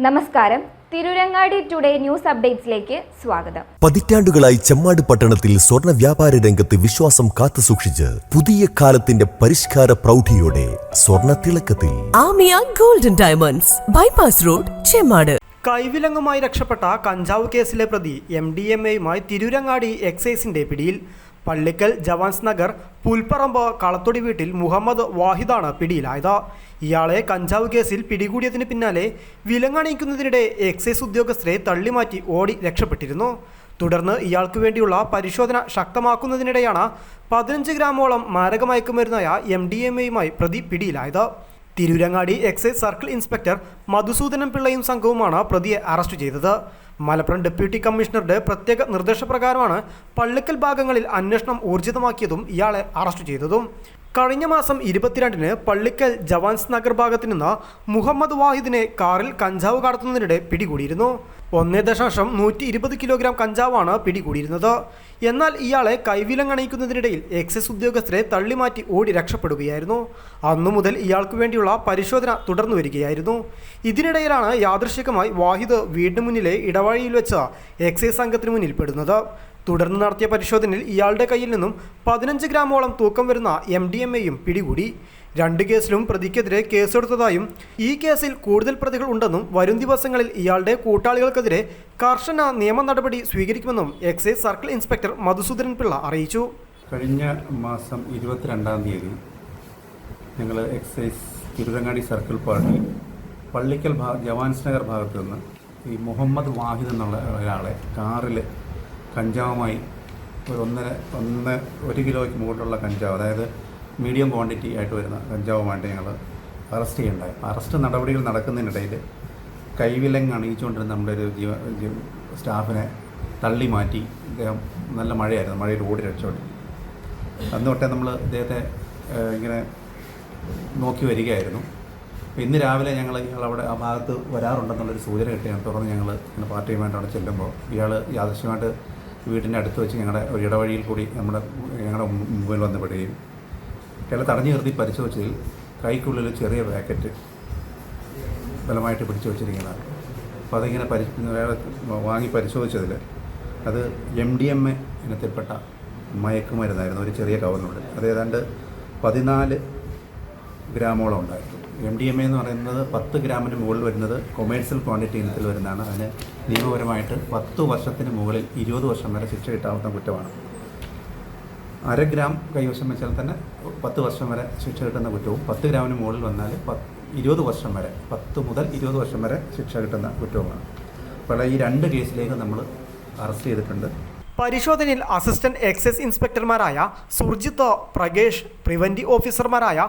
നമസ്കാരം. Tirurangadi today news അപ്ഡേറ്റ്സിലേക്ക് സ്വാഗതം. പതിറ്റാണ്ടുകളായി ചെമ്മാട് പട്ടണത്തിൽ സ്വർണ്ണ വ്യാപാര രംഗത്ത് വിശ്വാസം കാത്തുസൂക്ഷിച്ച് പുതിയ കാലത്തിന്റെ പരിഷ്കാര പ്രൗഢിയോടെ സ്വർണ്ണ തിളക്കത്തിൽ Amiya golden diamonds, bypass road, Chemmad. കൈവിലങ്ങുമായി രക്ഷപ്പെട്ട കഞ്ചാവ് കേസിലെ പ്രതി MDMAയുമായി തിരൂരങ്ങാടി എക്സൈസിന്റെ പിടിയിൽ. പള്ളിക്കൽ ജവാൻസ് നഗർ പുൽപ്പറമ്പ് കളത്തൊടി വീട്ടിൽ മുഹമ്മദ് വാഹിദാണ് പിടിയിലായത്. ഇയാളെ കഞ്ചാവ് കേസിൽ പിടികൂടിയതിന് പിന്നാലെ വിലങ്ങണിയിക്കുന്നതിനിടെ എക്സൈസ് ഉദ്യോഗസ്ഥരെ തള്ളിമാറ്റി ഓടി രക്ഷപ്പെട്ടിരുന്നു. തുടർന്ന് ഇയാൾക്ക് വേണ്ടിയുള്ള പരിശോധന ശക്തമാക്കുന്നതിനിടെയാണ് 15 ഗ്രാമോളം മാരകമയക്കുമരുന്നായ MDMAയുമായി പ്രതി പിടിയിലായത്. തിരൂരങ്ങാടി എക്സൈസ് സർക്കിൾ ഇൻസ്പെക്ടർ മധുസൂദനം പിള്ളയും സംഘവുമാണ് പ്രതിയെ അറസ്റ്റ് ചെയ്തത്. മലപ്പുറം ഡെപ്യൂട്ടി കമ്മീഷണറുടെ പ്രത്യേക നിർദ്ദേശപ്രകാരമാണ് പള്ളിക്കൽ ഭാഗങ്ങളിൽ അന്വേഷണം ഊർജിതമാക്കിയതും ഇയാളെ അറസ്റ്റ് ചെയ്തതും. കഴിഞ്ഞ മാസം 22-ന് പള്ളിക്കൽ ജവാൻസ് നഗർ ഭാഗത്തു നിന്ന് മുഹമ്മദ് വാഹിദിനെ കാറിൽ കഞ്ചാവ് കടത്തുന്നതിനിടെ പിടികൂടിയിരുന്നു. 1.120 കിലോഗ്രാം കഞ്ചാവാണ് പിടികൂടിയിരുന്നത്. എന്നാൽ ഇയാളെ കൈവിലങ്ങണിയിക്കുന്നതിനിടയിൽ എക്സൈസ് ഉദ്യോഗസ്ഥരെ തള്ളിമാറ്റി ഓടി രക്ഷപ്പെടുകയായിരുന്നു. അന്നു മുതൽ ഇയാൾക്ക് വേണ്ടിയുള്ള പരിശോധന തുടർന്നു വരികയായിരുന്നു. ഇതിനിടയിലാണ് യാദൃശ്ചികമായി വാഹിദ് വീടിന് മുന്നിലെ ഇടവഴിയിൽ വെച്ച് എക്സൈസ് സംഘത്തിന് മുന്നിൽ പെടുന്നത്. തുടർന്ന് നടത്തിയ പരിശോധനയിൽ ഇയാളുടെ കയ്യിൽ നിന്നും 15 ഗ്രാമോളം തൂക്കം വരുന്ന MDMAയും പിടികൂടി. 2 കേസിലും പ്രതിക്കെതിരെ കേസെടുത്തതായും ഈ കേസിൽ കൂടുതൽ പ്രതികൾ ഉണ്ടെന്നും വരും ദിവസങ്ങളിൽ ഇയാളുടെ കൂട്ടാളികൾക്കെതിരെ കർശന നിയമ നടപടി സ്വീകരിക്കുമെന്നും excise circle inspector Madhusoodanan Pillai അറിയിച്ചു. കഴിഞ്ഞ മാസം 22-ാം തീയതി ഞങ്ങൾ excise Tirurangadi circle party Pallikkal Jawans Nagar ഭാഗത്തു നിന്ന് ഈ മുഹമ്മദ് വാഹിദ് എന്നുള്ള ഒരാളെ കാറിൽ കഞ്ചാവുമായി ഒരു 1 കിലോയ്ക്ക് മുകളിലുള്ള കഞ്ചാവ്, അതായത് മീഡിയം ക്വാണ്ടിറ്റി ആയിട്ട് വരുന്ന കഞ്ചാവുമായിട്ട് ഞങ്ങൾ അറസ്റ്റ് ചെയ്യുണ്ടായി. അറസ്റ്റ് നടപടികൾ നടക്കുന്നതിനിടയിൽ കൈവിലങ്ങ് അണിയിച്ചുകൊണ്ടിരുന്ന നമ്മുടെ ഒരു സ്റ്റാഫിനെ തള്ളി മാറ്റി. അദ്ദേഹം നല്ല മഴയായിരുന്നു, മഴയിൽ ഓടി രക്ഷപ്പെട്ടു. അന്ന് തൊട്ടേ നമ്മൾ ഇദ്ദേഹത്തെ ഇങ്ങനെ നോക്കി വരികയായിരുന്നു. ഇന്ന് രാവിലെ ഞങ്ങൾ അവിടെ ആ ഭാഗത്ത് വരാറുണ്ടെന്നുള്ളൊരു സൂചന കിട്ടിയാണ്. തുടർന്ന് ഞങ്ങൾ ഇങ്ങനെ പാർട്ടിയുമായിട്ട് അവിടെ ചെല്ലുമ്പോൾ ഇയാൾ യാദൃശ്യമായിട്ട് വീടിൻ്റെ അടുത്ത് വെച്ച് ഞങ്ങളുടെ ഒരു ഇടവഴിയിൽ കൂടി ഞങ്ങളുടെ മുമ്പിൽ വന്ന് പെടുകയും ഇയാളെ തടഞ്ഞു നിർത്തി പരിശോധിച്ചതിൽ കൈക്കുള്ളിൽ ചെറിയ പാക്കറ്റ് ബലമായിട്ട് പിടിച്ചു വച്ചിരിക്കുന്നതാണ്. അപ്പോൾ അതിങ്ങനെ വാങ്ങി പരിശോധിച്ചതിൽ അത് MDMA ഇനത്തിൽപ്പെട്ട മയക്കുമരുന്നായിരുന്നു. ഒരു ചെറിയ കവറിനുള്ളിൽ അത് ഏതാണ്ട് 14 ഗ്രാമോളം ഉണ്ടായിരുന്നു. MDMA എന്ന് പറയുന്നത് 10 ഗ്രാമിന് മുകളിൽ വരുന്നത് കൊമേഴ്സ്യൽ ക്വാണ്ടിറ്റി ഇനത്തിൽ വരുന്നതാണ്. അതിന് നിയമപരമായിട്ട് 10 വർഷത്തിന് മുകളിൽ 20 വർഷം വരെ ശിക്ഷ കിട്ടാവുന്ന കുറ്റമാണ്. 1/2 ഗ്രാം കൈവശം വെച്ചാൽ തന്നെ 10 വർഷം വരെ ശിക്ഷ കിട്ടുന്ന കുറ്റവും 10 ഗ്രാമിന് മുകളിൽ വന്നാൽ 20 വർഷം വരെ 10 മുതൽ 20 വർഷം വരെ ശിക്ഷ കിട്ടുന്ന കുറ്റവുമാണ്. അപ്പോൾ ഈ 2 കേസിലേക്ക് നമ്മൾ അറസ്റ്റ് ചെയ്തിട്ടുണ്ട്. പരിശോധനയിൽ അസിസ്റ്റന്റ് എക്സൈസ് ഇൻസ്പെക്ടർമാരായ സുർജിത്ത്, പ്രകേഷ്, പ്രിവന്റീവ് ഓഫീസർമാരായ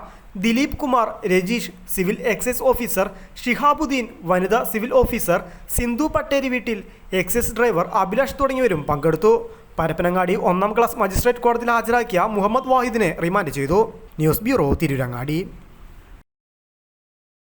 Dileep Kumar, Rajeesh, civil excise officer Shihabuddin, വനിതാ സിവിൽ ഓഫീസർ സിന്ധു പട്ടേരി വീട്ടിൽ, എക്സൈസ് ഡ്രൈവർ അഭിലാഷ് തുടങ്ങിയവരും പങ്കെടുത്തു. പരപ്പനങ്ങാടി 1-ാം ക്ലാസ് മജിസ്ട്രേറ്റ് കോടതിയിൽ ഹാജരാക്കിയ മുഹമ്മദ് വാഹിദിനെ റിമാൻഡ് ചെയ്തു. News bureau, Tirurangadi.